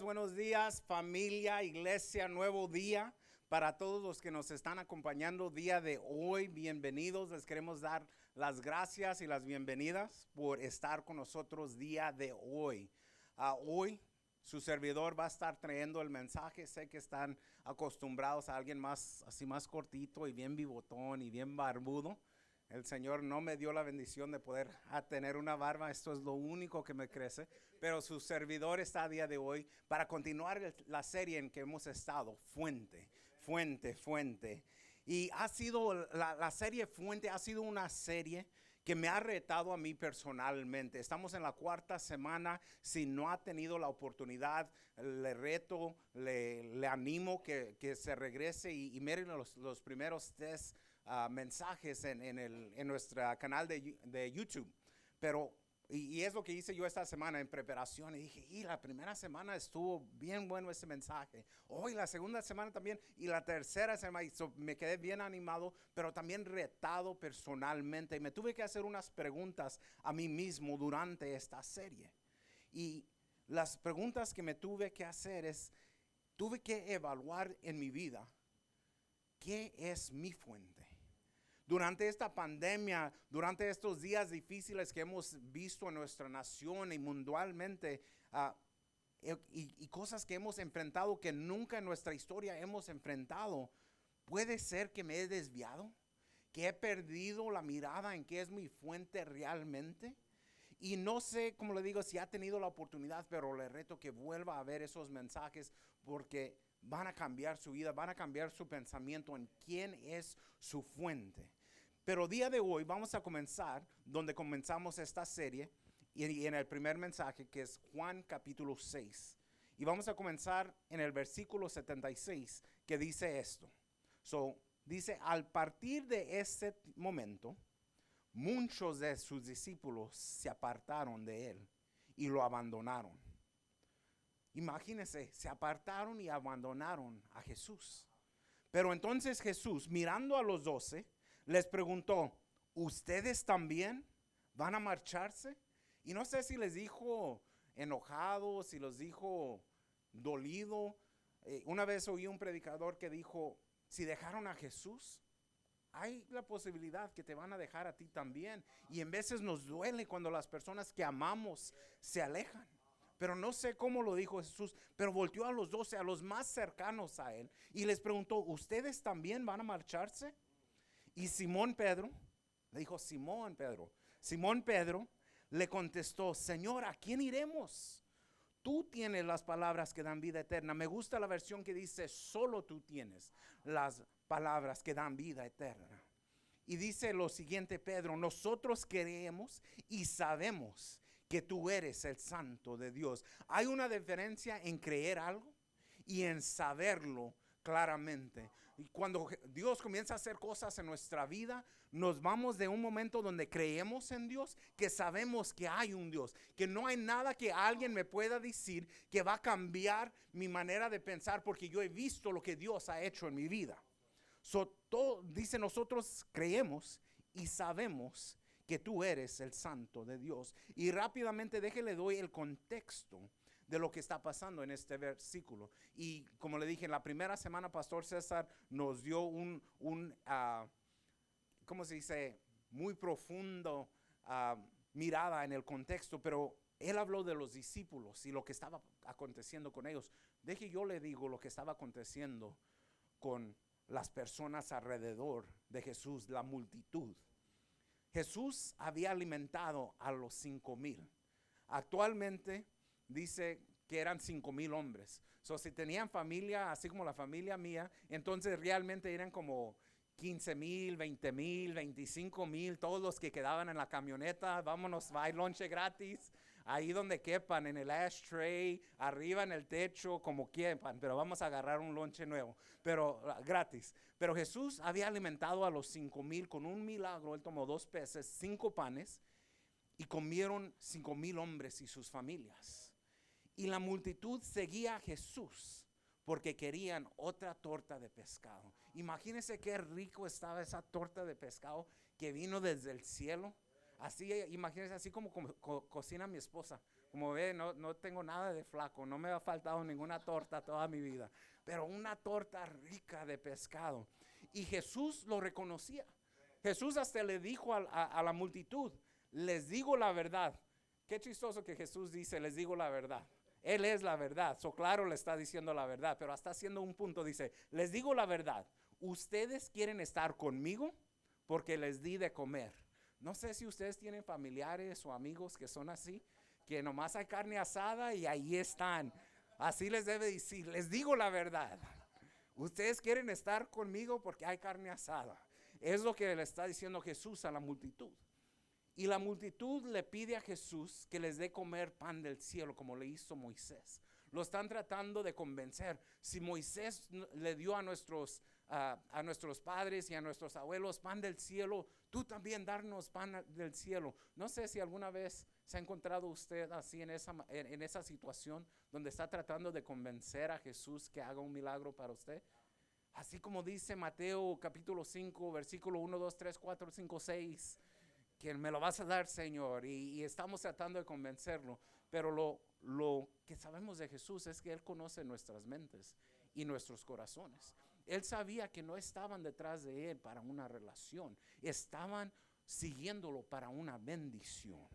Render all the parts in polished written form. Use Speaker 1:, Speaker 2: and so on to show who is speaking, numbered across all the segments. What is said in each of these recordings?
Speaker 1: buenos días, familia, iglesia, nuevo día. Para todos los que nos están acompañando día de hoy, bienvenidos. Les queremos dar las gracias y las bienvenidas por estar con nosotros día de hoy. Hoy su servidor va a estar trayendo el mensaje. Sé que están acostumbrados a alguien más, así más cortito y bien bigotón y bien barbudo. El Señor no me dio la bendición de poder tener una barba. Esto es lo único que me crece. Pero su servidor está a día de hoy para continuar la serie en que hemos estado. Fuente. Y ha sido, la serie Fuente ha sido una serie que me ha retado a mí personalmente. Estamos en la cuarta semana. Si no ha tenido la oportunidad, le reto, le animo que se regrese y miren los primeros tres mensajes en nuestro canal de YouTube. Pero, y es lo que hice yo esta semana en preparación. Y dije, la primera semana estuvo bien bueno ese mensaje. Hoy la segunda semana también. Y la tercera semana me quedé bien animado, pero también retado personalmente. Y me tuve que hacer unas preguntas a mí mismo durante esta serie. Y las preguntas que me tuve que hacer es, tuve que evaluar en mi vida, ¿qué es mi fuente? Durante esta pandemia, durante estos días difíciles que hemos visto en nuestra nación y mundialmente, y cosas que hemos enfrentado que nunca en nuestra historia hemos enfrentado, puede ser que me he desviado, que he perdido la mirada en qué es mi fuente realmente. Y no sé, como le digo, si ha tenido la oportunidad, pero le reto que vuelva a ver esos mensajes porque van a cambiar su vida, van a cambiar su pensamiento en quién es su fuente. Pero día de hoy vamos a comenzar donde comenzamos esta serie y en el primer mensaje, que es Juan capítulo 6. Y vamos a comenzar en el versículo 76, que dice esto. Dice, al partir de ese momento, muchos de sus discípulos se apartaron de él y lo abandonaron. Imagínense, se apartaron y abandonaron a Jesús. Pero entonces Jesús, mirando a los 12, les preguntó, ¿ustedes también van a marcharse? Y no sé si les dijo enojado, si los dijo dolido. Una vez oí un predicador que dijo, si dejaron a Jesús, hay la posibilidad que te van a dejar a ti también. Y en veces nos duele cuando las personas que amamos se alejan. Pero no sé cómo lo dijo Jesús, pero volteó a los 12, a los más cercanos a él, y les preguntó, ¿ustedes también van a marcharse? Y Simón Pedro le contestó, Señor, ¿a quién iremos? Tú tienes las palabras que dan vida eterna. Me gusta la versión que dice, solo tú tienes las palabras que dan vida eterna. Y dice lo siguiente Pedro, nosotros creemos y sabemos que tú eres el Santo de Dios. Hay una diferencia en creer algo y en saberlo claramente. Y cuando Dios comienza a hacer cosas en nuestra vida, nos vamos de un momento donde creemos en Dios, que sabemos que hay un Dios, que no hay nada que alguien me pueda decir que va a cambiar mi manera de pensar, porque yo he visto lo que Dios ha hecho en mi vida. Dice, nosotros creemos y sabemos que tú eres el Santo de Dios. Y rápidamente le doy el contexto de lo que está pasando en este versículo. Y como le dije, en la primera semana, Pastor César nos dio ¿cómo se dice? Muy profundo mirada en el contexto, pero él habló de los discípulos y lo que estaba aconteciendo con ellos. Yo le digo lo que estaba aconteciendo con las personas alrededor de Jesús, la multitud. Jesús había alimentado a los 5,000. Actualmente dice que eran 5,000 hombres. Si tenían familia, así como la familia mía, entonces realmente eran como 15,000, 20,000, 25,000, todos los que quedaban en la camioneta. Vámonos, hay lonche gratis, ahí donde quepan, en el ashtray, arriba en el techo, como quepan, pero vamos a agarrar un lonche nuevo, pero gratis. Pero Jesús había alimentado a los 5,000 con un milagro. Él tomó 2 peces, 5 panes, y comieron 5,000 hombres y sus familias. Y la multitud seguía a Jesús porque querían otra torta de pescado. Imagínense qué rico estaba esa torta de pescado que vino desde el cielo. Así, imagínense, así como cocina mi esposa. Como ve, no tengo nada de flaco, no me ha faltado ninguna torta toda mi vida, pero una torta rica de pescado. Y Jesús lo reconocía. Jesús hasta le dijo a la multitud, les digo la verdad. Qué chistoso que Jesús dice, les digo la verdad. Él es la verdad. Claro, le está diciendo la verdad, pero está haciendo un punto. Dice, les digo la verdad. Ustedes quieren estar conmigo porque les di de comer. No sé si ustedes tienen familiares o amigos que son así, que nomás hay carne asada y ahí están. Así les debe decir, les digo la verdad. Ustedes quieren estar conmigo porque hay carne asada. Es lo que le está diciendo Jesús a la multitud. Y la multitud le pide a Jesús que les dé comer pan del cielo como le hizo Moisés. Lo están tratando de convencer. Si Moisés le dio a nuestros padres y a nuestros abuelos pan del cielo, tú también darnos pan del cielo. No sé si alguna vez se ha encontrado usted así en esa situación donde está tratando de convencer a Jesús que haga un milagro para usted. Así como dice Mateo capítulo 5, versículo 1, 2, 3, 4, 5, 6. Que me lo vas a dar, Señor, y estamos tratando de convencerlo, pero lo que sabemos de Jesús es que Él conoce nuestras mentes y nuestros corazones. Él sabía que no estaban detrás de Él para una relación, estaban siguiéndolo para una bendición.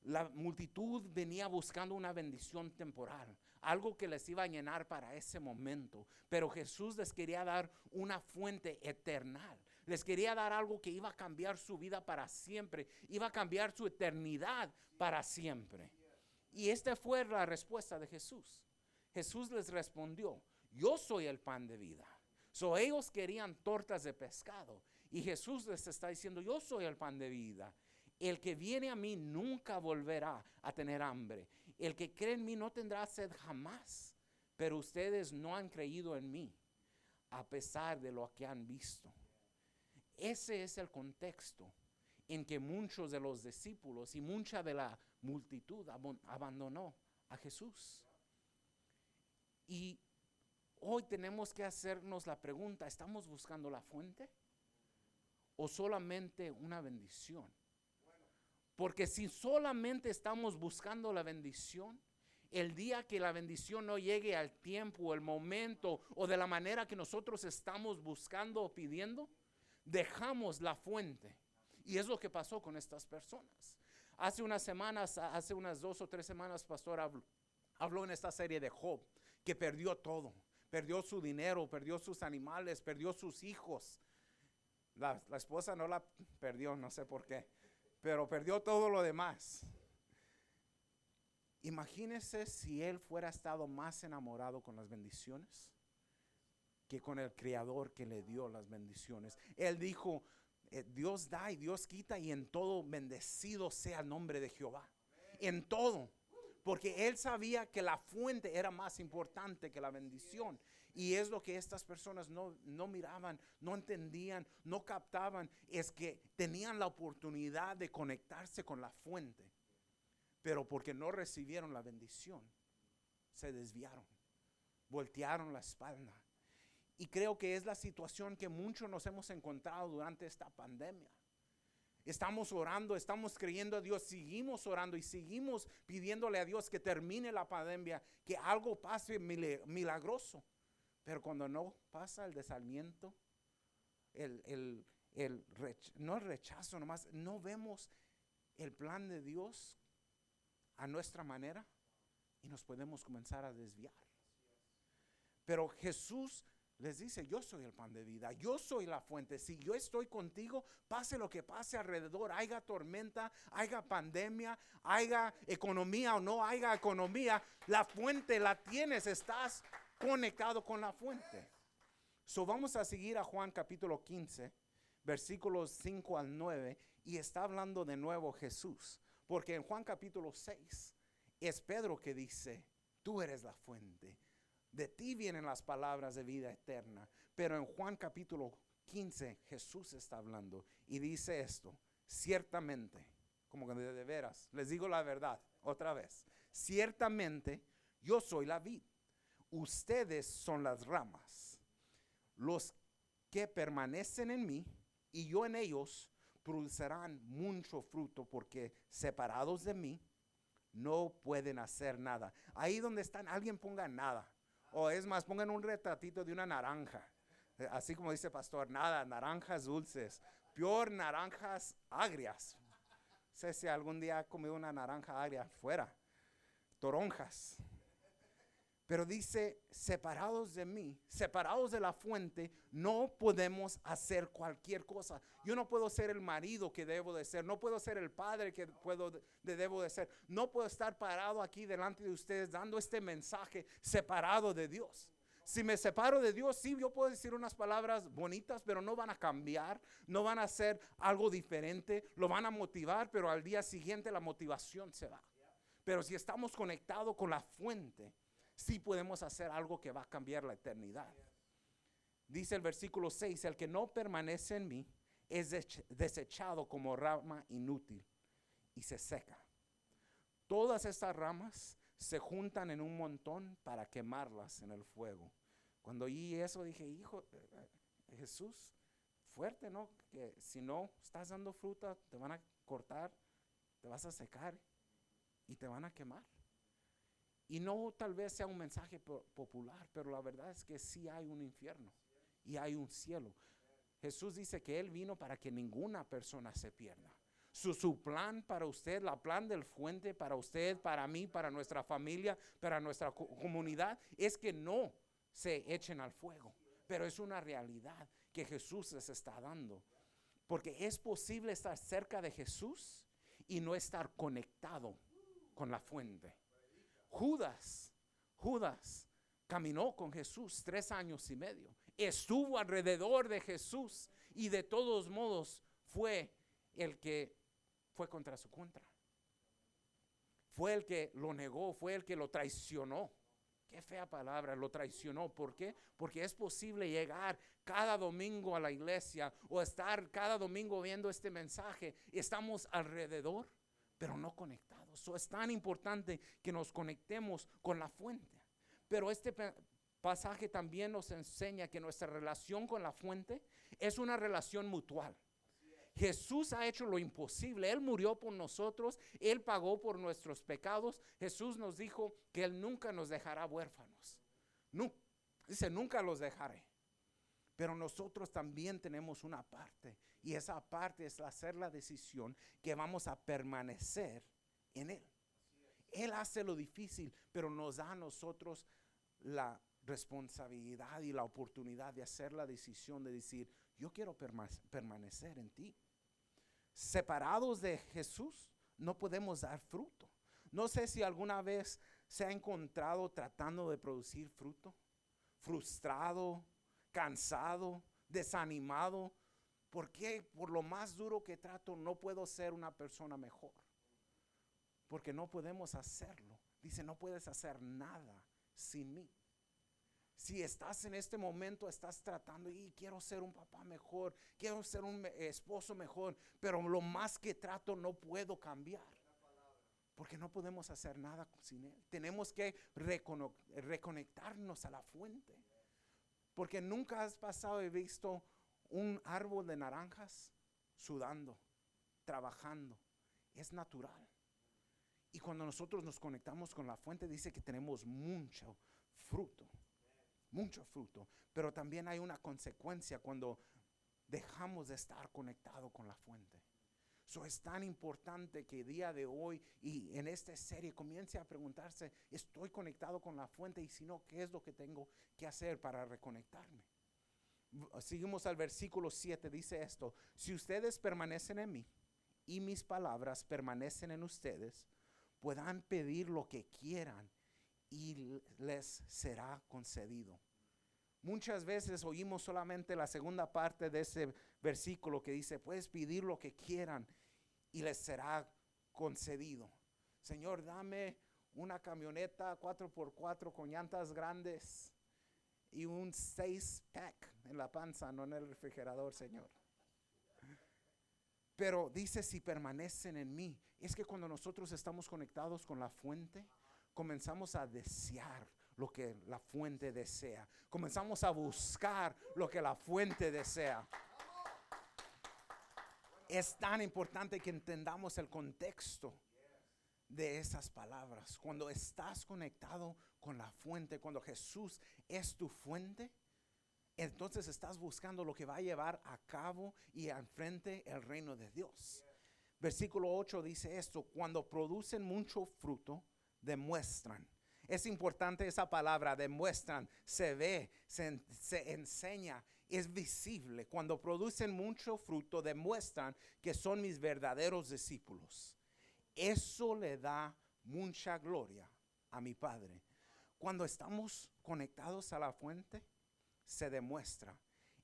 Speaker 1: La multitud venía buscando una bendición temporal, algo que les iba a llenar para ese momento, pero Jesús les quería dar una fuente eterna. Les quería dar algo que iba a cambiar su vida para siempre, iba a cambiar su eternidad para siempre. Y esta fue la respuesta de Jesús. Jesús les respondió, yo soy el pan de vida. Ellos querían tortas de pescado y Jesús les está diciendo, yo soy el pan de vida. El que viene a mí nunca volverá a tener hambre. El que cree en mí no tendrá sed jamás. Pero ustedes no han creído en mí, a pesar de lo que han visto. Ese es el contexto en que muchos de los discípulos y mucha de la multitud abandonó a Jesús. Y hoy tenemos que hacernos la pregunta, ¿estamos buscando la fuente o solamente una bendición? Porque si solamente estamos buscando la bendición, el día que la bendición no llegue al tiempo, el momento o de la manera que nosotros estamos buscando o pidiendo, dejamos la fuente. Y es lo que pasó con estas personas. Hace unas 2 o 3 semanas, pastor habló en esta serie de Job, que perdió todo. Perdió su dinero, perdió sus animales, perdió sus hijos. La esposa no la perdió, no sé por qué, pero perdió todo lo demás. Imagínese si él fuera estado más enamorado con las bendiciones que con el Creador que le dio las bendiciones. Él dijo, Dios da y Dios quita, y en todo bendecido sea el nombre de Jehová. En todo. Porque él sabía que la fuente era más importante que la bendición. Y es lo que estas personas no miraban, no entendían, no captaban. Es que tenían la oportunidad de conectarse con la fuente. Pero porque no recibieron la bendición, se desviaron, voltearon la espalda. Y creo que es la situación que muchos nos hemos encontrado durante esta pandemia. Estamos orando, estamos creyendo a Dios, seguimos orando y seguimos pidiéndole a Dios que termine la pandemia, que algo pase milagroso. Pero cuando no pasa el desaliento, no el rechazo nomás, no vemos el plan de Dios a nuestra manera y nos podemos comenzar a desviar. Pero Jesús les dice, yo soy el pan de vida, yo soy la fuente. Si yo estoy contigo, pase lo que pase alrededor, haya tormenta, haya pandemia, haya economía o no haya economía, la fuente la tienes, estás conectado con la fuente. Vamos a seguir a Juan capítulo 15, versículos 5 al 9, y está hablando de nuevo Jesús. Porque en Juan capítulo 6 es Pedro que dice, tú eres la fuente. De ti vienen las palabras de vida eterna. Pero en Juan capítulo 15 Jesús está hablando y dice esto, ciertamente, como que de veras, les digo la verdad otra vez, ciertamente yo soy la vid, ustedes son las ramas. Los que permanecen en mí y yo en ellos producirán mucho fruto, porque separados de mí no pueden hacer nada. Ahí donde están, alguien ponga nada. O es más, pongan un retratito de una naranja. Así como dice pastor, nada, naranjas dulces. Peor, naranjas agrias. No sé si algún día ha comido una naranja agria fuera. Toronjas. Pero dice, separados de mí, separados de la fuente, no podemos hacer cualquier cosa. Yo no puedo ser el marido que debo de ser. No puedo ser el padre que debo de ser. No puedo estar parado aquí delante de ustedes dando este mensaje separado de Dios. Si me separo de Dios, sí, yo puedo decir unas palabras bonitas, pero no van a cambiar, no van a hacer algo diferente, lo van a motivar, pero al día siguiente la motivación se va. Pero si estamos conectados con la fuente, sí podemos hacer algo que va a cambiar la eternidad. Dice el versículo 6, el que no permanece en mí es desechado como rama inútil y se seca. Todas estas ramas se juntan en un montón para quemarlas en el fuego. Cuando oí eso dije, hijo, Jesús, fuerte, ¿no? Que si no estás dando fruta, te van a cortar, te vas a secar y te van a quemar. Y no tal vez sea un mensaje popular, pero la verdad es que sí hay un infierno y hay un cielo. Jesús dice que Él vino para que ninguna persona se pierda. Su plan para usted, la plan del fuente para usted, para mí, para nuestra familia, para nuestra comunidad, es que no se echen al fuego. Pero es una realidad que Jesús les está dando. Porque es posible estar cerca de Jesús y no estar conectado con la fuente. Judas caminó con Jesús 3 años y medio. Estuvo alrededor de Jesús y de todos modos fue el que fue contra su contra. Fue el que lo negó, fue el que lo traicionó. Qué fea palabra, lo traicionó. ¿Por qué? Porque es posible llegar cada domingo a la iglesia o estar cada domingo viendo este mensaje y estamos alrededor, pero no conectados. Es tan importante que nos conectemos con la fuente. Pero este pasaje también nos enseña que nuestra relación con la fuente es una relación mutual. Jesús ha hecho lo imposible. Él murió por nosotros. Él pagó por nuestros pecados. Jesús nos dijo que Él nunca nos dejará huérfanos. Dice, nunca los dejaré. Pero nosotros también tenemos una parte. Y esa parte es hacer la decisión que vamos a permanecer en Él. Él hace lo difícil, pero nos da a nosotros la responsabilidad y la oportunidad de hacer la decisión de decir, yo quiero permanecer en ti. Separados de Jesús no podemos dar fruto. No sé si alguna vez se ha encontrado tratando de producir fruto, frustrado, cansado, desanimado. ¿Por qué? Por lo más duro que trato no puedo ser una persona mejor. Porque no podemos hacerlo. Dice, no puedes hacer nada sin mí. Si estás en este momento, estás tratando y quiero ser un papá mejor, quiero ser un esposo mejor, pero lo más que trato no puedo cambiar. Porque no podemos hacer nada sin Él. Tenemos que reconectarnos a la fuente. Porque nunca has pasado y visto un árbol de naranjas sudando, trabajando. Es natural. Y cuando nosotros nos conectamos con la fuente, dice que tenemos mucho fruto. Mucho fruto. Pero también hay una consecuencia cuando dejamos de estar conectados con la fuente. Es tan importante que el día de hoy y en esta serie comience a preguntarse, ¿estoy conectado con la fuente? Y si no, ¿qué es lo que tengo que hacer para reconectarme? Seguimos al versículo 7, dice esto: si ustedes permanecen en mí y mis palabras permanecen en ustedes, puedan pedir lo que quieran y les será concedido. Muchas veces oímos solamente la segunda parte de ese versículo que dice, puedes pedir lo que quieran y les será concedido. Señor, dame una camioneta 4x4 con llantas grandes y un 6-pack en la panza, no en el refrigerador, Señor. Pero dice, si permanecen en mí. Es que cuando nosotros estamos conectados con la fuente, comenzamos a desear lo que la fuente desea. Comenzamos a buscar lo que la fuente desea. Es tan importante que entendamos el contexto de esas palabras. Cuando estás conectado con la fuente, cuando Jesús es tu fuente, entonces estás buscando lo que va a llevar a cabo y al frente el reino de Dios. Versículo 8 dice esto: cuando producen mucho fruto, demuestran. Es importante esa palabra, demuestran, se ve, se enseña, es visible. Cuando producen mucho fruto, demuestran que son mis verdaderos discípulos. Eso le da mucha gloria a mi Padre. Cuando estamos conectados a la fuente, se demuestra,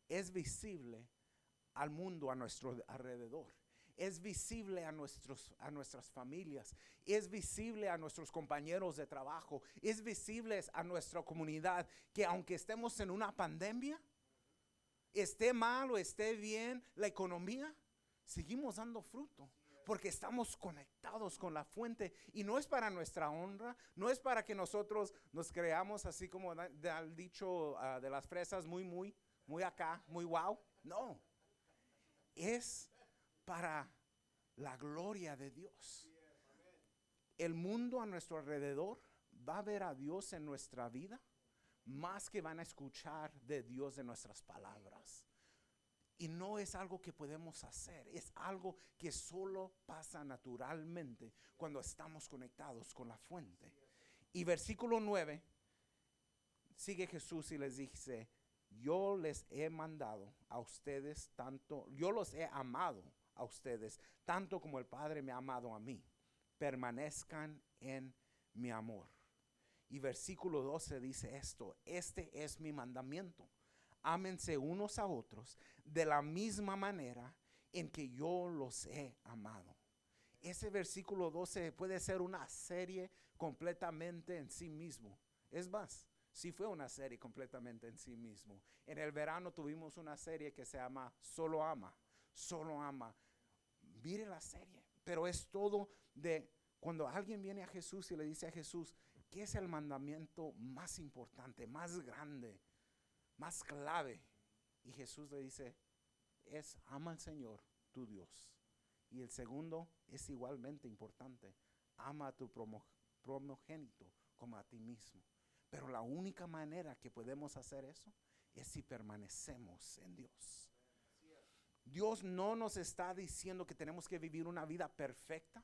Speaker 1: es visible al mundo a nuestro alrededor. Es visible a nuestras familias, es visible a nuestros compañeros de trabajo, es visible a nuestra comunidad, que aunque estemos en una pandemia, esté mal o esté bien la economía, seguimos dando fruto. Porque estamos conectados con la fuente. Y no es para nuestra honra, no es para que nosotros nos creamos así como el dicho de las fresas, muy acá, muy wow. No, es para la gloria de Dios. El mundo a nuestro alrededor va a ver a Dios en nuestra vida más que van a escuchar de Dios de nuestras palabras. Y no es algo que podemos hacer, es algo que solo pasa naturalmente cuando estamos conectados con la fuente. Y versículo 9, sigue Jesús y les dice: yo les he mandado a ustedes tanto, yo los he amado a ustedes tanto como el Padre me ha amado a mí. Permanezcan en mi amor. Y versículo 12 dice esto: este es mi mandamiento. Ámense unos a otros de la misma manera en que yo los he amado. Ese versículo 12 puede ser una serie completamente en sí mismo. Es más, sí fue una serie completamente en sí mismo. En el verano tuvimos una serie que se llama Solo Ama. Solo Ama. Mire la serie. Pero es todo de cuando alguien viene a Jesús y le dice a Jesús: ¿qué es el mandamiento más importante, más grande, más clave? Y Jesús le dice: es ama al Señor tu Dios. Y el segundo es igualmente importante: ama a tu primogénito como a ti mismo. Pero la única manera que podemos hacer eso es si permanecemos en Dios. Dios no nos está diciendo que tenemos que vivir una vida perfecta.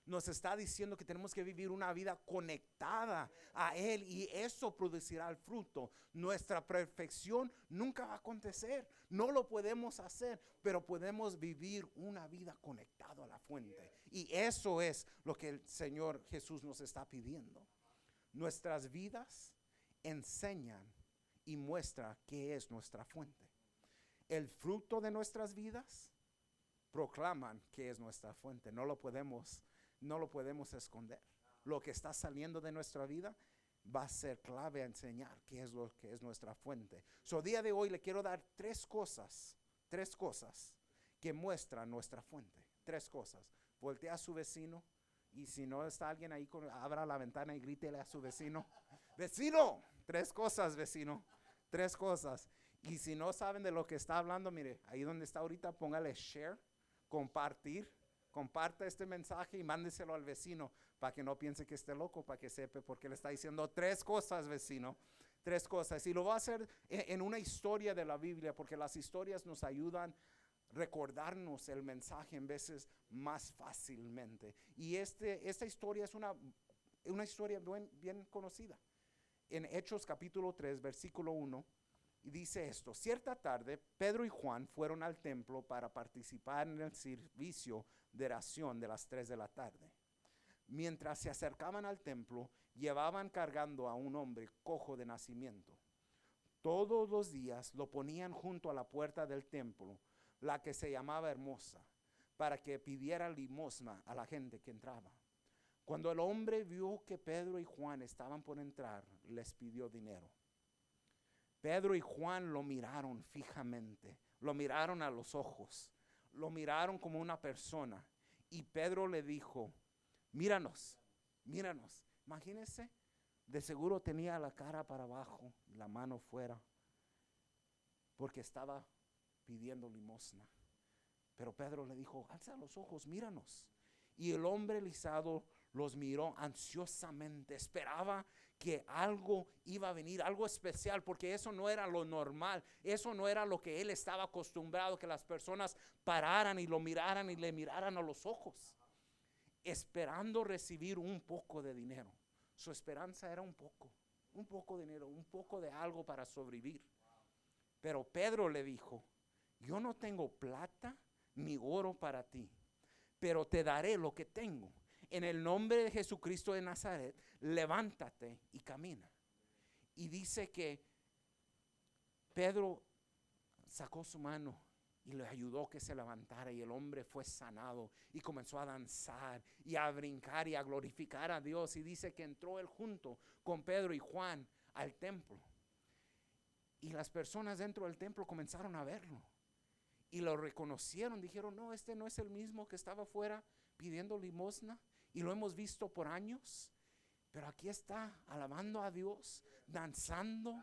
Speaker 1: Nos está diciendo que tenemos que vivir una vida conectada a Él, y eso producirá el fruto. Nuestra perfección nunca va a acontecer, no lo podemos hacer, pero podemos vivir una vida conectada a la fuente. Y eso es lo que el Señor Jesús nos está pidiendo. Nuestras vidas enseñan y muestran qué es nuestra fuente. El fruto de nuestras vidas proclaman qué es nuestra fuente. No lo podemos esconder. Lo que está saliendo de nuestra vida va a ser clave a enseñar qué es lo que es nuestra fuente. Día de hoy le quiero dar tres cosas que muestran nuestra fuente. Tres cosas. Voltea a su vecino, y si no está alguien ahí, abra la ventana y grítele a su vecino: vecino, tres cosas, vecino, tres cosas. Y si no saben de lo que está hablando, mire, ahí donde está ahorita, póngale share, compartir. Comparta este mensaje y mándeselo al vecino para que no piense que esté loco, para que sepa, porque le está diciendo tres cosas, vecino. Tres cosas. Y lo va a hacer en una historia de la Biblia, porque las historias nos ayudan a recordarnos el mensaje en veces más fácilmente. Y esta historia es una historia bien conocida. En Hechos capítulo 3, versículo 1. Y dice esto: cierta tarde, Pedro y Juan fueron al templo para participar en el servicio de oración de las 3 de la tarde. Mientras se acercaban al templo, llevaban cargando a un hombre cojo de nacimiento. Todos los días lo ponían junto a la puerta del templo, la que se llamaba Hermosa, para que pidiera limosna a la gente que entraba. Cuando el hombre vio que Pedro y Juan estaban por entrar, les pidió dinero. Pedro y Juan lo miraron fijamente, lo miraron a los ojos, lo miraron como una persona. Y Pedro le dijo: míranos, míranos. Imagínense, de seguro tenía la cara para abajo, la mano fuera, porque estaba pidiendo limosna. Pero Pedro le dijo: alza los ojos, míranos. Y el hombre lisado los miró ansiosamente, esperaba que algo iba a venir, algo especial, porque eso no era lo normal, eso no era lo que él estaba acostumbrado, que las personas pararan y lo miraran y le miraran a los ojos, esperando recibir un poco de dinero. Su esperanza era un poco de dinero, un poco de algo para sobrevivir. Pero Pedro le dijo: yo no tengo plata ni oro para ti, pero te daré lo que tengo. En el nombre de Jesucristo de Nazaret, levántate y camina. Y dice que Pedro sacó su mano y le ayudó que se levantara, y el hombre fue sanado y comenzó a danzar y a brincar y a glorificar a Dios. Y dice que entró él junto con Pedro y Juan al templo, y las personas dentro del templo comenzaron a verlo y lo reconocieron. Dijeron: no, este no es el mismo que estaba afuera pidiendo limosna y lo hemos visto por años, pero aquí está alabando a Dios, danzando,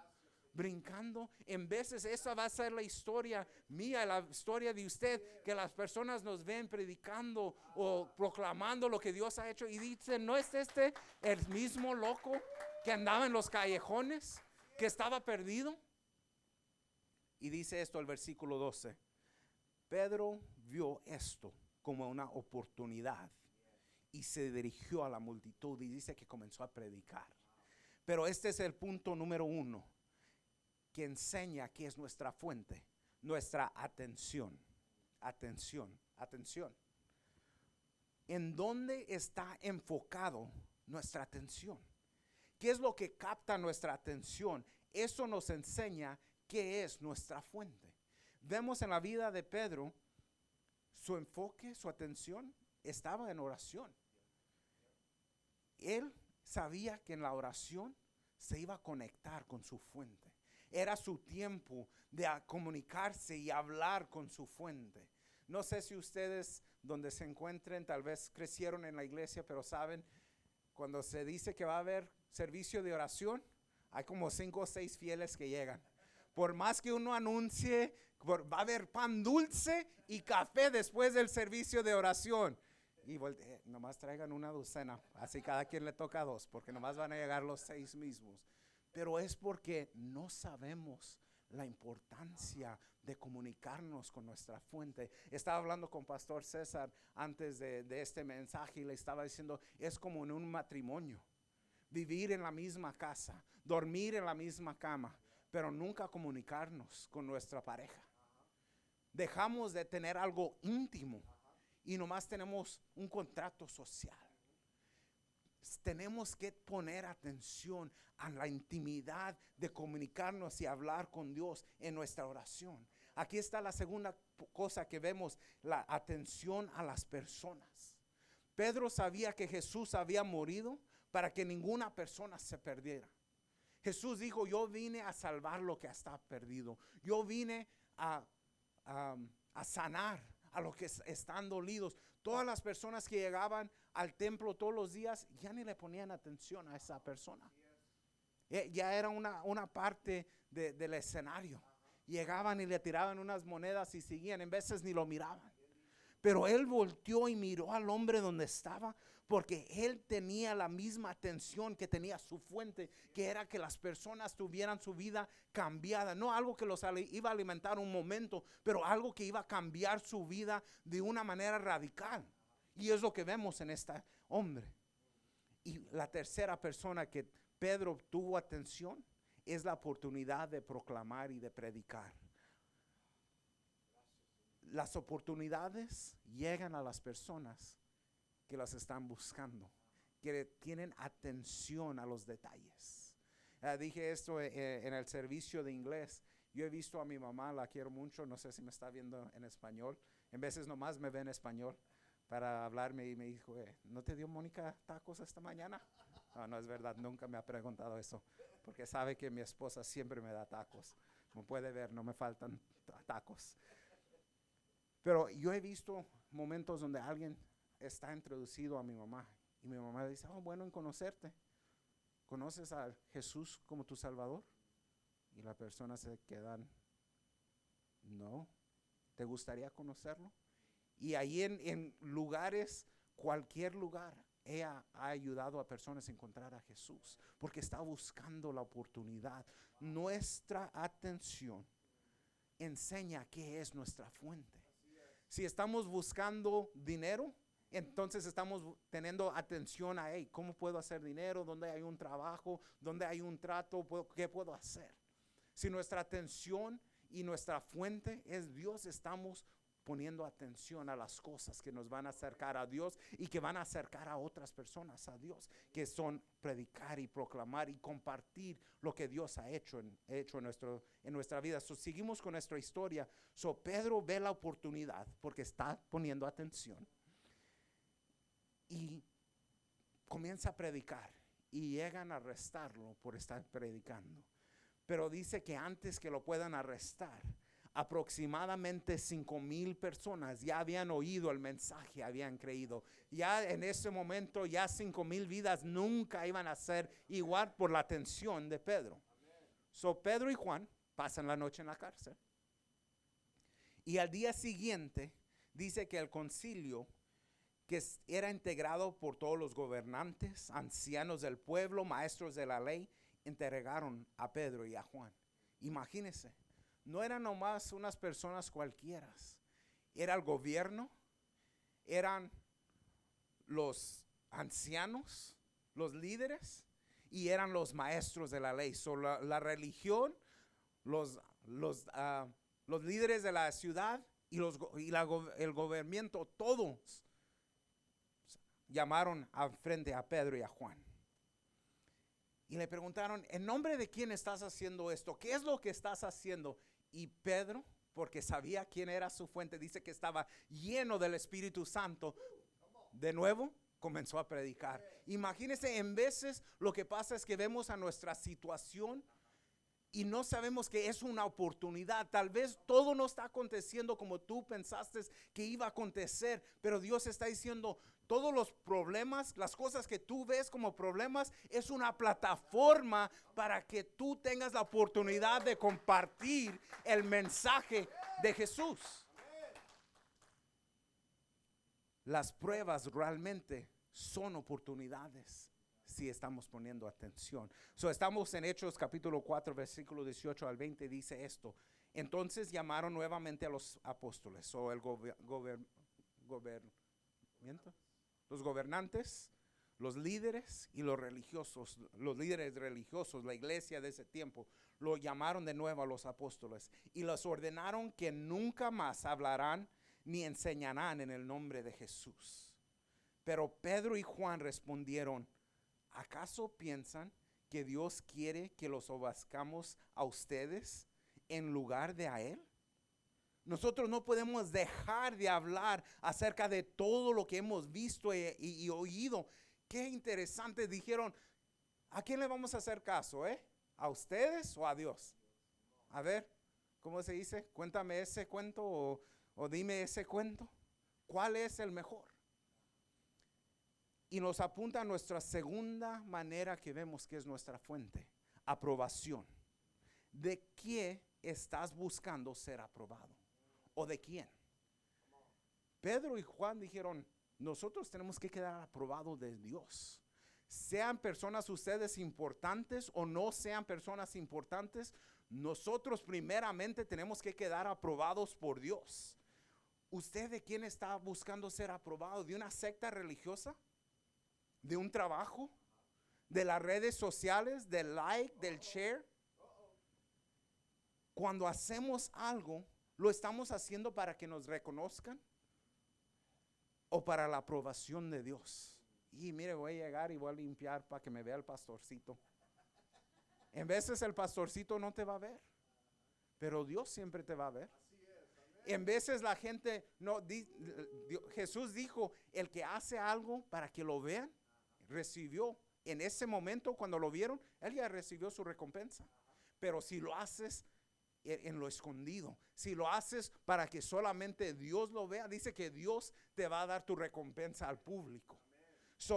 Speaker 1: brincando. En veces esa va a ser la historia mía, la historia de usted, que las personas nos ven predicando o proclamando lo que Dios ha hecho y dicen: ¿no es este el mismo loco que andaba en los callejones, que estaba perdido? Y dice esto el versículo 12: Pedro vio esto como una oportunidad y se dirigió a la multitud, y dice que comenzó a predicar. Pero este es el punto número 1 que enseña que es nuestra fuente, nuestra atención. Atención. ¿En dónde está enfocado nuestra atención? ¿Qué es lo que capta nuestra atención? Eso nos enseña qué es nuestra fuente. Vemos en la vida de Pedro, su enfoque, su atención estaba en oración. Él sabía que en la oración se iba a conectar con su fuente. Era su tiempo de comunicarse y hablar con su fuente. No sé si ustedes, donde se encuentren, tal vez crecieron en la iglesia, pero saben, cuando se dice que va a haber servicio de oración, hay como 5 o 6 fieles que llegan. Por más que uno anuncie, va a haber pan dulce y café después del servicio de oración. Y nomás traigan una docena, así cada quien le toca 2, porque nomás van a llegar los 6 mismos. Pero es porque no sabemos la importancia de comunicarnos con nuestra fuente. Estaba hablando con Pastor César antes de este mensaje y le estaba diciendo: es como en un matrimonio, vivir en la misma casa, dormir en la misma cama, pero nunca comunicarnos con nuestra pareja. Dejamos de tener algo íntimo y nomás tenemos un contrato social. Tenemos que poner atención a la intimidad de comunicarnos y hablar con Dios en nuestra oración. Aquí está la segunda cosa que vemos: la atención a las personas. Pedro sabía que Jesús había morido para que ninguna persona se perdiera. Jesús dijo: yo vine a salvar lo que está perdido. Yo vine a sanar a los que están dolidos. Todas las personas que llegaban al templo todos los días ya ni le ponían atención a esa persona. Ya era una parte del escenario. Llegaban y le tiraban unas monedas y seguían. En veces ni lo miraban. Pero él volteó y miró al hombre donde estaba, porque él tenía la misma atención que tenía su fuente, que era que las personas tuvieran su vida cambiada. No algo que los iba a alimentar un momento, pero algo que iba a cambiar su vida de una manera radical. Y es lo que vemos en este hombre. Y la tercera persona que Pedro tuvo atención es la oportunidad de proclamar y de predicar. Las oportunidades llegan a las personas que las están buscando, que tienen atención a los detalles. Dije esto en el servicio de inglés. Yo he visto a mi mamá, la quiero mucho, no sé si me está viendo en español. En veces nomás me ve en español para hablarme y me dijo: ¿no te dio Mónica tacos esta mañana? No es verdad, nunca me ha preguntado eso, porque sabe que mi esposa siempre me da tacos. Como puede ver, no me faltan tacos. Pero yo he visto momentos donde alguien está introducido a mi mamá y mi mamá dice: bueno en conocerte. ¿Conoces a Jesús como tu Salvador? Y la persona se queda: no. ¿Te gustaría conocerlo? Y ahí en lugares, cualquier lugar, ella ha ayudado a personas a encontrar a Jesús porque está buscando la oportunidad. Nuestra atención enseña qué es nuestra fuente. Si estamos buscando dinero, entonces estamos teniendo atención a, hey, ¿cómo puedo hacer dinero? ¿Dónde hay un trabajo? ¿Dónde hay un trato? ¿Qué puedo hacer? Si nuestra atención y nuestra fuente es Dios, estamos poniendo atención a las cosas que nos van a acercar a Dios y que van a acercar a otras personas a Dios, que son predicar y proclamar y compartir lo que Dios ha hecho en nuestra vida. Seguimos con nuestra historia. Pedro ve la oportunidad porque está poniendo atención y comienza a predicar y llegan a arrestarlo por estar predicando. Pero dice que antes que lo puedan arrestar, aproximadamente 5,000 personas ya habían oído el mensaje, habían creído. Ya en ese momento, ya 5,000 vidas nunca iban a ser igual por la atención de Pedro. Pedro y Juan pasan la noche en la cárcel. Y al día siguiente dice que el concilio, que era integrado por todos los gobernantes, ancianos del pueblo, maestros de la ley, entregaron a Pedro y a Juan. Imagínense, no eran nomás unas personas cualquiera. Era el gobierno, eran los ancianos, los líderes, y eran los maestros de la ley. La religión, los líderes de la ciudad y el gobierno, todos llamaron al frente a Pedro y a Juan. Y le preguntaron, ¿en nombre de quién estás haciendo esto? ¿Qué es lo que estás haciendo? Y Pedro, porque sabía quién era su fuente, dice que estaba lleno del Espíritu Santo. De nuevo, comenzó a predicar. Imagínense, en veces lo que pasa es que vemos a nuestra situación y no sabemos que es una oportunidad. Tal vez todo no está aconteciendo como tú pensaste que iba a acontecer, pero Dios está diciendo, todos los problemas, las cosas que tú ves como problemas, es una plataforma para que tú tengas la oportunidad de compartir el mensaje de Jesús. Las pruebas realmente son oportunidades si estamos poniendo atención. Estamos en Hechos capítulo 4, versículo 18 al 20, dice esto. Entonces llamaron nuevamente a los apóstoles, los gobernantes, los líderes y los religiosos, los líderes religiosos, la iglesia de ese tiempo, lo llamaron de nuevo a los apóstoles y les ordenaron que nunca más hablarán ni enseñarán en el nombre de Jesús. Pero Pedro y Juan respondieron, ¿acaso piensan que Dios quiere que los obedezcamos a ustedes en lugar de a Él? Nosotros no podemos dejar de hablar acerca de todo lo que hemos visto y oído. Qué interesante, dijeron, ¿a quién le vamos a hacer caso? ¿A ustedes o a Dios? A ver, ¿cómo se dice? Cuéntame ese cuento o dime ese cuento. ¿Cuál es el mejor? Y nos apunta a nuestra segunda manera que vemos que es nuestra fuente, aprobación. ¿De qué estás buscando ser aprobado? ¿O de quién? Pedro y Juan dijeron, nosotros tenemos que quedar aprobados de Dios. Sean personas ustedes importantes o no sean personas importantes, nosotros primeramente tenemos que quedar aprobados por Dios. ¿Usted de quién está buscando ser aprobado? ¿De una secta religiosa? ¿De un trabajo? ¿De las redes sociales? ¿Del like? ¿Del share? Cuando hacemos algo, ¿lo estamos haciendo para que nos reconozcan? ¿O para la aprobación de Dios? Y mire, voy a llegar y voy a limpiar para que me vea el pastorcito. En veces el pastorcito no te va a ver, pero Dios siempre te va a ver. En veces la gente no, Jesús dijo, el que hace algo para que lo vean, recibió. En ese momento cuando lo vieron, él ya recibió su recompensa. Pero si lo haces en lo escondido, si lo haces para que solamente Dios lo vea, dice que Dios te va a dar tu recompensa al público.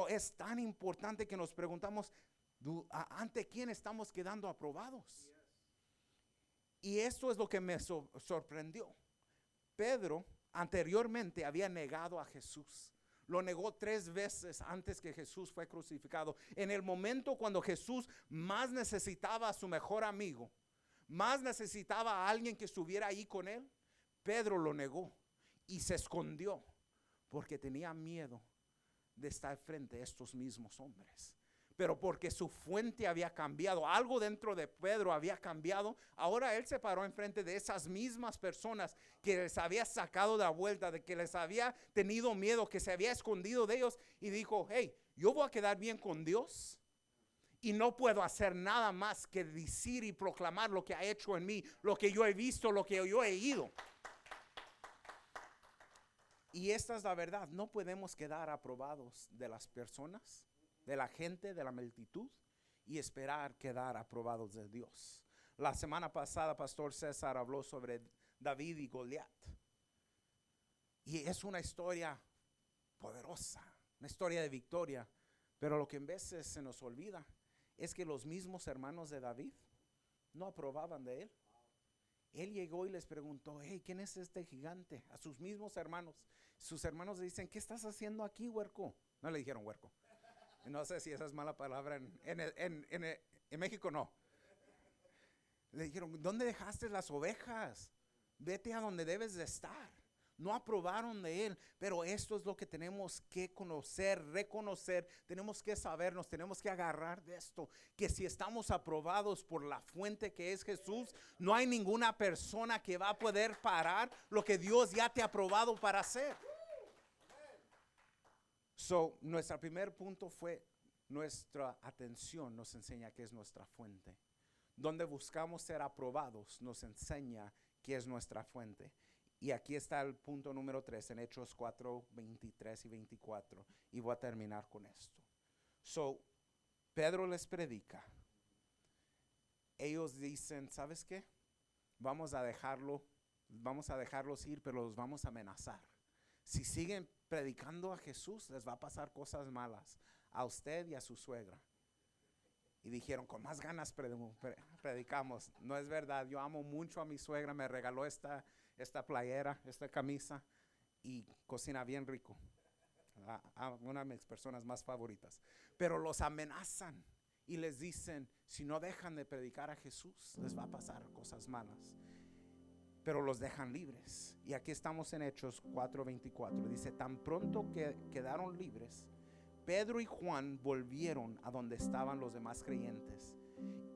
Speaker 1: Es tan importante que nos preguntamos, ¿ante quién estamos quedando aprobados? Y esto es lo que me sorprendió. Pedro anteriormente había negado a Jesús. Lo negó 3 veces antes que Jesús fue crucificado. En el momento cuando Jesús más necesitaba a su mejor amigo, más necesitaba a alguien que estuviera ahí con él, Pedro lo negó y se escondió porque tenía miedo de estar frente a estos mismos hombres. Pero porque su fuente había cambiado, algo dentro de Pedro había cambiado, ahora él se paró enfrente de esas mismas personas que les había sacado de la vuelta, de que les había tenido miedo, que se había escondido de ellos, y dijo: hey, yo voy a quedar bien con Dios y no puedo hacer nada más que decir y proclamar lo que ha hecho en mí, lo que yo he visto, lo que yo he ido. Y esta es la verdad, no podemos quedar aprobados de las personas, de la gente, de la multitud, y esperar quedar aprobados de Dios. La semana pasada, Pastor César habló sobre David y Goliat. Y es una historia poderosa, una historia de victoria. Pero lo que en veces se nos olvida es que los mismos hermanos de David no aprobaban de él. Él llegó y les preguntó: hey, ¿quién es este gigante? A sus mismos hermanos. Sus hermanos le dicen: ¿qué estás haciendo aquí, huerco? No le dijeron huerco. No sé si esa es mala palabra. En México no. Le dijeron: ¿dónde dejaste las ovejas? Vete a donde debes de estar. No aprobaron de él, pero esto es lo que tenemos que conocer, reconocer. Tenemos que sabernos, tenemos que agarrar de esto, que si estamos aprobados por la fuente que es Jesús, no hay ninguna persona que va a poder parar lo que Dios ya te ha aprobado para hacer. Nuestro primer punto fue: nuestra atención nos enseña que es nuestra fuente. Donde buscamos ser aprobados nos enseña que es nuestra fuente. Y aquí está el punto número 3 en Hechos 4, 23 y 24. Y voy a terminar con esto. Pedro les predica. Ellos dicen: ¿sabes qué? Vamos a dejarlos ir, pero los vamos a amenazar. Si siguen predicando a Jesús, les va a pasar cosas malas a usted y a su suegra. Y dijeron: con más ganas predicamos. No es verdad, yo amo mucho a mi suegra, me regaló esta playera, esta camisa, y cocina bien rico. Una de mis personas más favoritas. Pero los amenazan y les dicen: si no dejan de predicar a Jesús, les va a pasar cosas malas. Pero los dejan libres. Y aquí estamos en Hechos 4:24. Dice: tan pronto que quedaron libres, Pedro y Juan volvieron a donde estaban los demás creyentes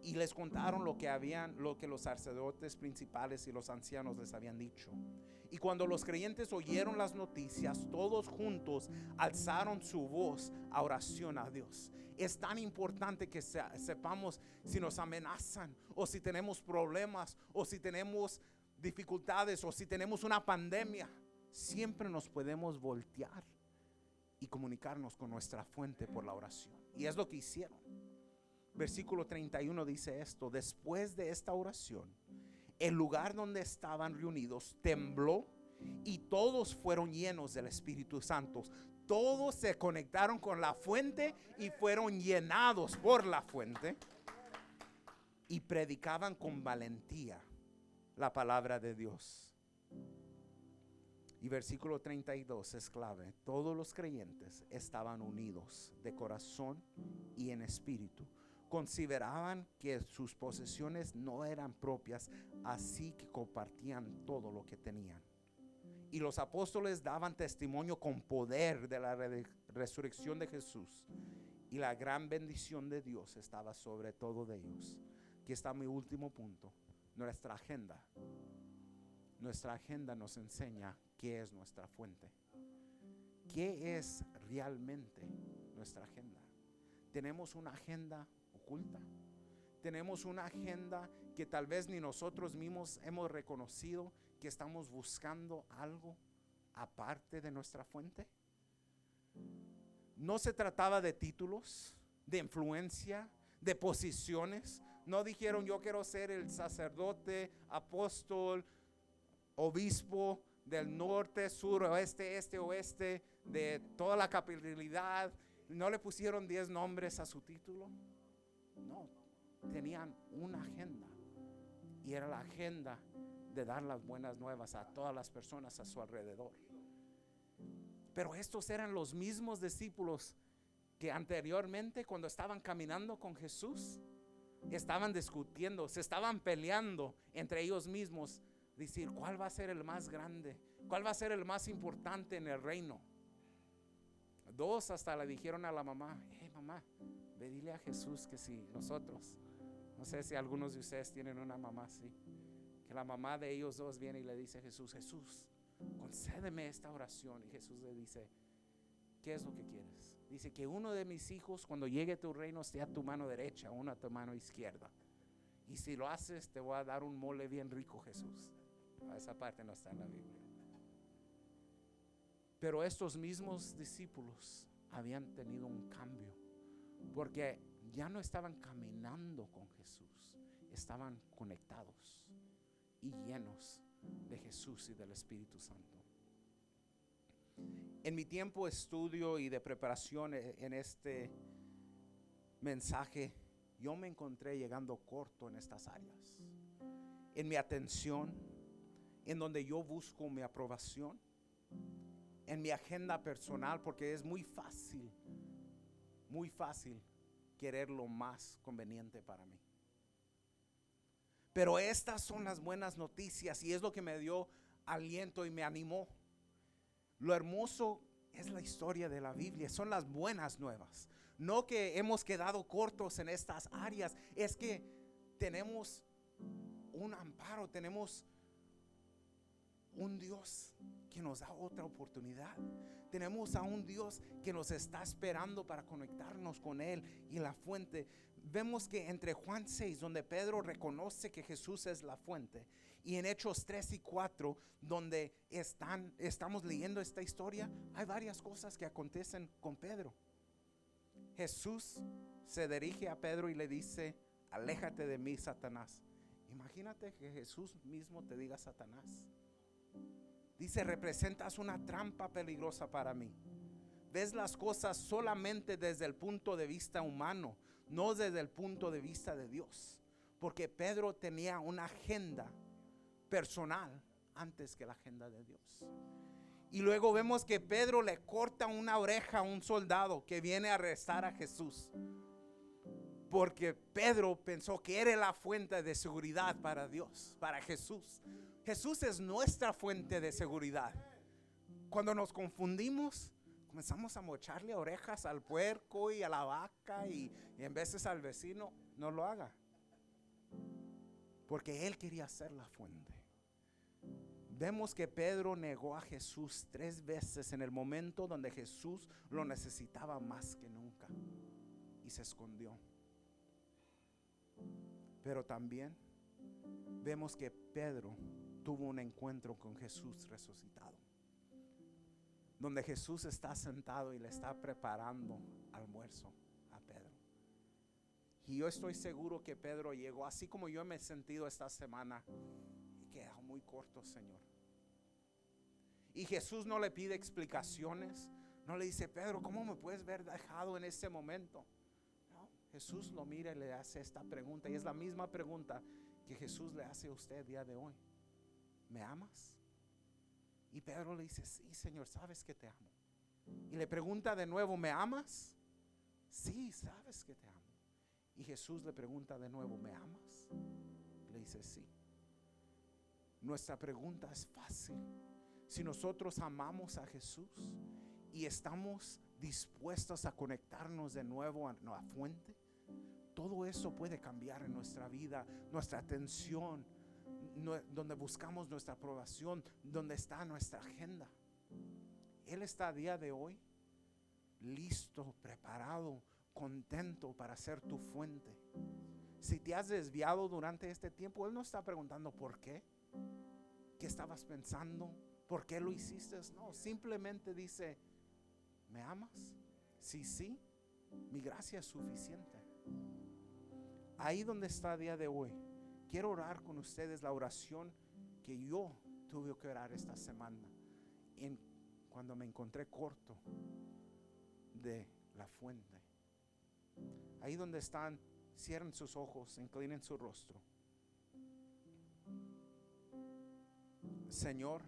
Speaker 1: y les contaron lo que los sacerdotes principales y los ancianos les habían dicho. Y cuando los creyentes oyeron las noticias, todos juntos alzaron su voz a oración a Dios. Es tan importante que sepamos si nos amenazan, o si tenemos problemas, o si tenemos dificultades, o si tenemos una pandemia. Siempre nos podemos voltear y comunicarnos con nuestra fuente por la oración. Y es lo que hicieron. Versículo 31 dice esto: después de esta oración, el lugar donde estaban reunidos tembló y todos fueron llenos del Espíritu Santo. Todos se conectaron con la fuente y fueron llenados por la fuente y predicaban con valentía la palabra de Dios. Y versículo 32 es clave: todos los creyentes estaban unidos de corazón y en espíritu. Consideraban que sus posesiones no eran propias, así que compartían todo lo que tenían. Y los apóstoles daban testimonio con poder de la resurrección de Jesús. Y la gran bendición de Dios estaba sobre todo de ellos. Aquí está mi último punto: nuestra agenda. Nuestra agenda nos enseña qué es nuestra fuente. ¿Qué es realmente nuestra agenda? ¿Tenemos una agenda oculta? ¿Tenemos una agenda que tal vez ni nosotros mismos hemos reconocido que estamos buscando algo aparte de nuestra fuente? No se trataba de títulos, de influencia, de posiciones. No dijeron: yo quiero ser el sacerdote, apóstol, obispo del norte, sur, oeste, este, oeste, de toda la capitalidad. No le pusieron 10 nombres a su título. No, tenían una agenda, y era la agenda de dar las buenas nuevas a todas las personas a su alrededor. Pero estos eran los mismos discípulos que anteriormente, cuando estaban caminando con Jesús, estaban discutiendo, se estaban peleando entre ellos mismos, decir cuál va a ser el más grande, cuál va a ser el más importante en el reino. Dos hasta le dijeron a la mamá: mamá, ve, dile a Jesús que si nosotros, no sé si algunos de ustedes tienen una mamá así, que la mamá de ellos dos viene y le dice a Jesús: Jesús, concédeme esta oración. Y Jesús le dice: ¿qué es lo que quieres? Dice: que uno de mis hijos cuando llegue a tu reino esté a tu mano derecha, uno a tu mano izquierda. Y si lo haces, te voy a dar un mole bien rico, Jesús. Esa parte no está en la Biblia. Pero estos mismos discípulos habían tenido un cambio, porque ya no estaban caminando con Jesús, estaban conectados y llenos de Jesús y del Espíritu Santo. En mi tiempo de estudio y de preparación en este mensaje, yo me encontré llegando corto en estas áreas, en mi atención, en donde yo busco mi aprobación, en mi agenda personal, porque es muy fácil querer lo más conveniente para mí. Pero estas son las buenas noticias y es lo que me dio aliento y me animó. Lo hermoso es la historia de la Biblia, son las buenas nuevas. No que hemos quedado cortos en estas áreas, es que tenemos un amparo, tenemos un Dios que nos da otra oportunidad. Tenemos a un Dios que nos está esperando para conectarnos con Él y la fuente. Vemos que entre Juan 6, donde Pedro reconoce que Jesús es la fuente, y en Hechos 3 y 4, donde estamos leyendo esta historia, hay varias cosas que acontecen con Pedro. Jesús se dirige a Pedro y le dice: aléjate de mí, Satanás. Imagínate que Jesús mismo te diga Satanás. Dice: representas una trampa peligrosa para mí. Ves las cosas solamente desde el punto de vista humano, no desde el punto de vista de Dios. Porque Pedro tenía una agenda personal antes que la agenda de Dios. Y luego vemos que Pedro le corta una oreja a un soldado que viene a arrestar a Jesús, porque Pedro pensó que era la fuente de seguridad para Dios, para Jesús. Jesús es nuestra fuente de seguridad. Cuando nos confundimos, comenzamos a mocharle orejas al puerco y a la vaca y en veces al vecino. No lo haga, porque él quería ser la fuente. Vemos que Pedro negó a Jesús 3 veces en el momento donde Jesús lo necesitaba más que nunca, y se escondió. Pero también vemos que Pedro tuvo un encuentro con Jesús resucitado, donde Jesús está sentado y le está preparando almuerzo a Pedro. Y yo estoy seguro que Pedro llegó, así como yo me he sentido esta semana, y quedó muy corto, Señor. Y Jesús no le pide explicaciones, no le dice: Pedro, ¿cómo me puedes ver dejado en ese momento? No, Jesús lo mira y le hace esta pregunta, y es la misma pregunta que Jesús le hace a usted el día de hoy: ¿me amas? Y Pedro le dice: sí, Señor, sabes que te amo. Y le pregunta de nuevo: ¿me amas? Sí, sabes que te amo. Y Jesús le pregunta de nuevo: ¿me amas? Le dice: sí. Nuestra pregunta es fácil. Si nosotros amamos a Jesús y estamos dispuestos a conectarnos de nuevo a la fuente, todo eso puede cambiar en nuestra vida, nuestra atención, donde buscamos nuestra aprobación, donde está nuestra agenda. Él está a día de hoy listo, preparado, contento para ser tu fuente. Si te has desviado durante este tiempo, Él no está preguntando por qué, qué estabas pensando, por qué lo hiciste. No, simplemente dice: ¿me amas? Sí, sí, mi gracia es suficiente. Ahí donde está a día de hoy, quiero orar con ustedes la oración que yo tuve que orar esta semana, cuando me encontré corto de la fuente. Ahí donde están, cierren sus ojos, inclinen su rostro. Señor,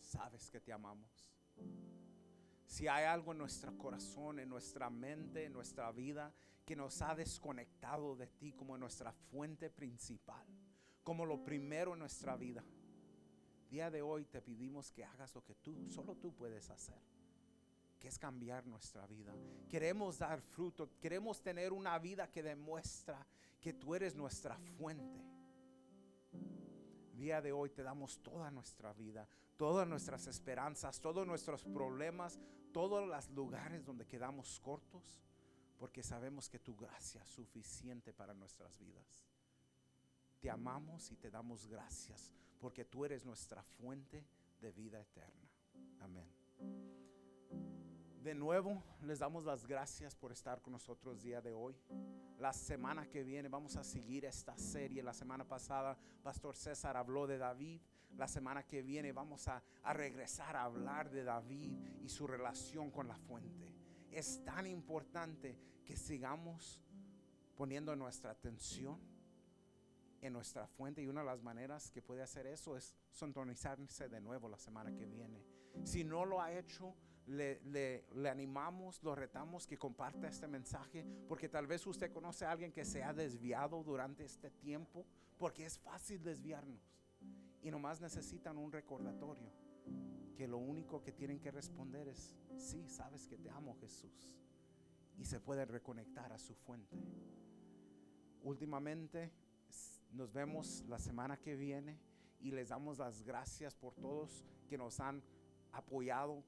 Speaker 1: sabes que te amamos. Si hay algo en nuestro corazón, en nuestra mente, en nuestra vida, que nos ha desconectado de ti como nuestra fuente principal, como lo primero en nuestra vida, día de hoy te pedimos que hagas lo que solo tú puedes hacer, que es cambiar nuestra vida. Queremos dar fruto, queremos tener una vida que demuestra que tú eres nuestra fuente. Día de hoy te damos toda nuestra vida, todas nuestras esperanzas, todos nuestros problemas, todos los lugares donde quedamos cortos, porque sabemos que tu gracia es suficiente para nuestras vidas. Te amamos y te damos gracias, porque tú eres nuestra fuente de vida eterna. Amén. De nuevo, les damos las gracias por estar con nosotros día de hoy. La semana que viene vamos a seguir esta serie. La semana pasada, Pastor César habló de David. La semana que viene vamos a regresar a hablar de David y su relación con la fuente. Es tan importante que sigamos poniendo nuestra atención en nuestra fuente, y una de las maneras que puede hacer eso es sintonizarse de nuevo la semana que viene. Si no lo ha hecho, le animamos, lo retamos que comparta este mensaje, porque tal vez usted conoce a alguien que se ha desviado durante este tiempo, porque es fácil desviarnos y nomás necesitan un recordatorio, que lo único que tienen que responder es: sí, sabes que te amo, Jesús, y se pueden reconectar a su fuente. Últimamente nos vemos la semana que viene y les damos las gracias por todos que nos han apoyado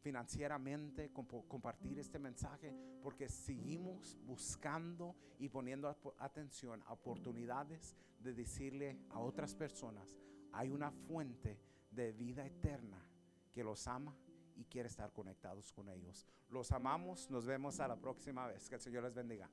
Speaker 1: financieramente, compartir este mensaje, porque seguimos buscando y poniendo atención a oportunidades de decirle a otras personas: hay una fuente de vida eterna que los ama y quiere estar conectados con ellos. Los amamos, nos vemos a la próxima vez. Que el Señor les bendiga.